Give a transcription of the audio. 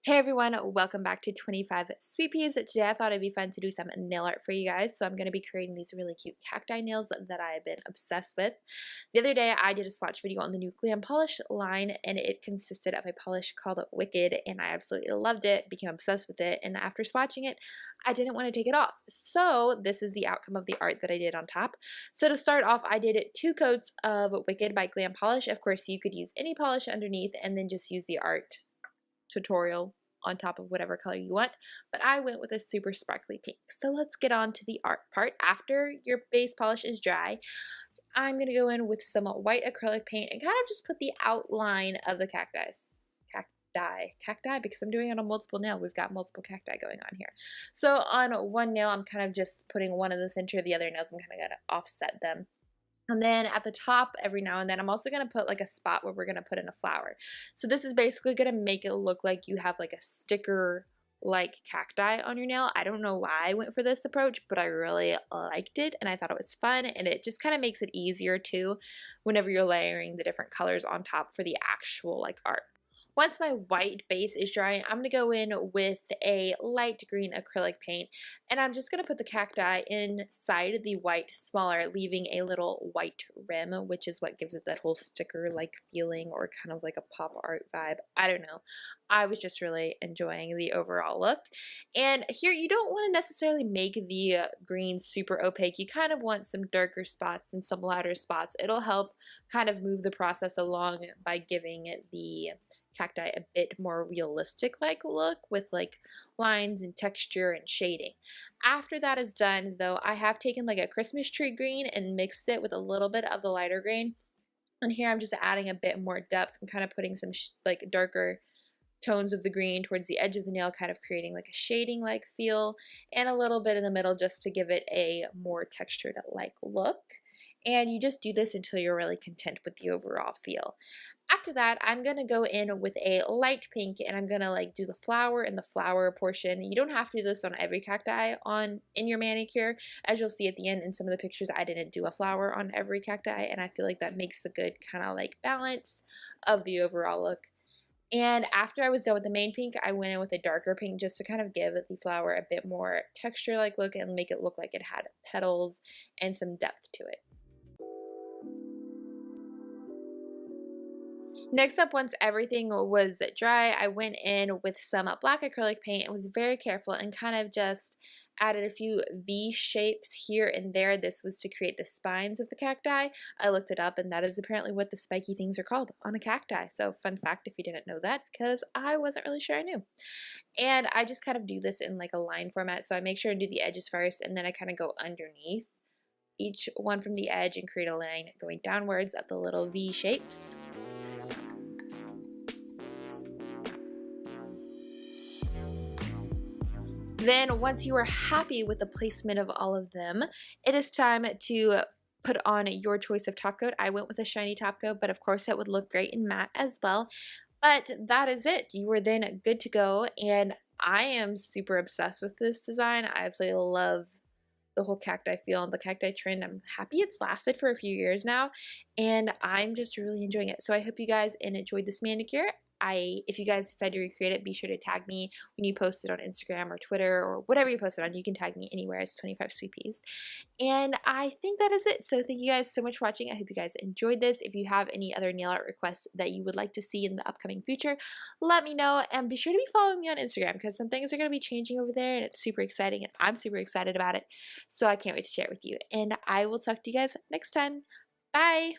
Hey everyone, welcome back to 25 Sweet Peas. Today I thought it'd be fun to do some nail art for you guys. So I'm going to be creating these really cute cacti nails that I have been obsessed with. The other day I did a swatch video on the new Glam Polish line, and it consisted of a polish called Wicked, and I absolutely loved it, became obsessed with it, and after swatching it, I didn't want to take it off. So this is the outcome of the art that I did on top. So to start off, I did 2 coats of Wicked by Glam Polish. Of course, you could use any polish underneath and then just use the art tutorial on top of whatever color you want, but I went with a super sparkly pink. So let's get on to the art part. After your base polish is dry, I'm going to go in with some white acrylic paint and kind of just put the outline of the cacti, because I'm doing it on multiple nail. We've got multiple cacti going on here. So on one nail, I'm kind of just putting one in the center, the other nails I'm kind of going to offset them. And then at the top, every now and then, I'm also going to put like a spot where we're going to put in a flower. So this is basically going to make it look like you have like a sticker like cacti on your nail. I don't know why I went for this approach, but I really liked it and I thought it was fun, and it just kind of makes it easier too whenever you're layering the different colors on top for the actual like art. Once my white base is dry, I'm going to go in with a light green acrylic paint, and I'm just going to put the cacti inside the white smaller, leaving a little white rim, which is what gives it that whole sticker-like feeling, or kind of like a pop art vibe. I don't know. I was just really enjoying the overall look. And here, you don't want to necessarily make the green super opaque. You kind of want some darker spots and some lighter spots. It'll help kind of move the process along by giving it the cacti a bit more realistic like look with like lines and texture and shading. After that is done though, I have taken like a Christmas tree green and mixed it with a little bit of the lighter green, and here I'm just adding a bit more depth and kind of putting some like darker tones of the green towards the edge of the nail, kind of creating like a shading like feel, and a little bit in the middle just to give it a more textured like look. And you just do this until you're really content with the overall feel. After that, I'm going to go in with a light pink, and I'm going to like do the flower and the flower portion. You don't have to do this on every cacti in your manicure. As you'll see at the end in some of the pictures, I didn't do a flower on every cacti, and I feel like that makes a good kind of like balance of the overall look. And after I was done with the main pink, I went in with a darker pink just to kind of give the flower a bit more texture-like look and make it look like it had petals and some depth to it. Next up, once everything was dry, I went in with some black acrylic paint and was very careful and kind of just added a few V shapes here and there. This was to create the spines of the cacti. I looked it up, and that is apparently what the spiky things are called on a cacti. So fun fact if you didn't know that, because I wasn't really sure I knew. And I just kind of do this in like a line format. So I make sure to do the edges first, and then I kind of go underneath each one from the edge and create a line going downwards of the little V shapes. Then once you are happy with the placement of all of them, it is time to put on your choice of top coat. I went with a shiny top coat, but of course it would look great in matte as well. But that is it. You are then good to go, and I am super obsessed with this design. I absolutely love the whole cacti feel and the cacti trend. I'm happy it's lasted for a few years now, and I'm just really enjoying it. So I hope you guys enjoyed this manicure. If you guys decide to recreate it, be sure to tag me when you post it on Instagram or Twitter or whatever you post it on. You can tag me anywhere. It's 25 Sweet Peas. And I think that is it. So thank you guys so much for watching. I hope you guys enjoyed this. If you have any other nail art requests that you would like to see in the upcoming future, let me know. And be sure to be following me on Instagram, because some things are going to be changing over there, and it's super exciting, and I'm super excited about it. So I can't wait to share it with you. And I will talk to you guys next time. Bye!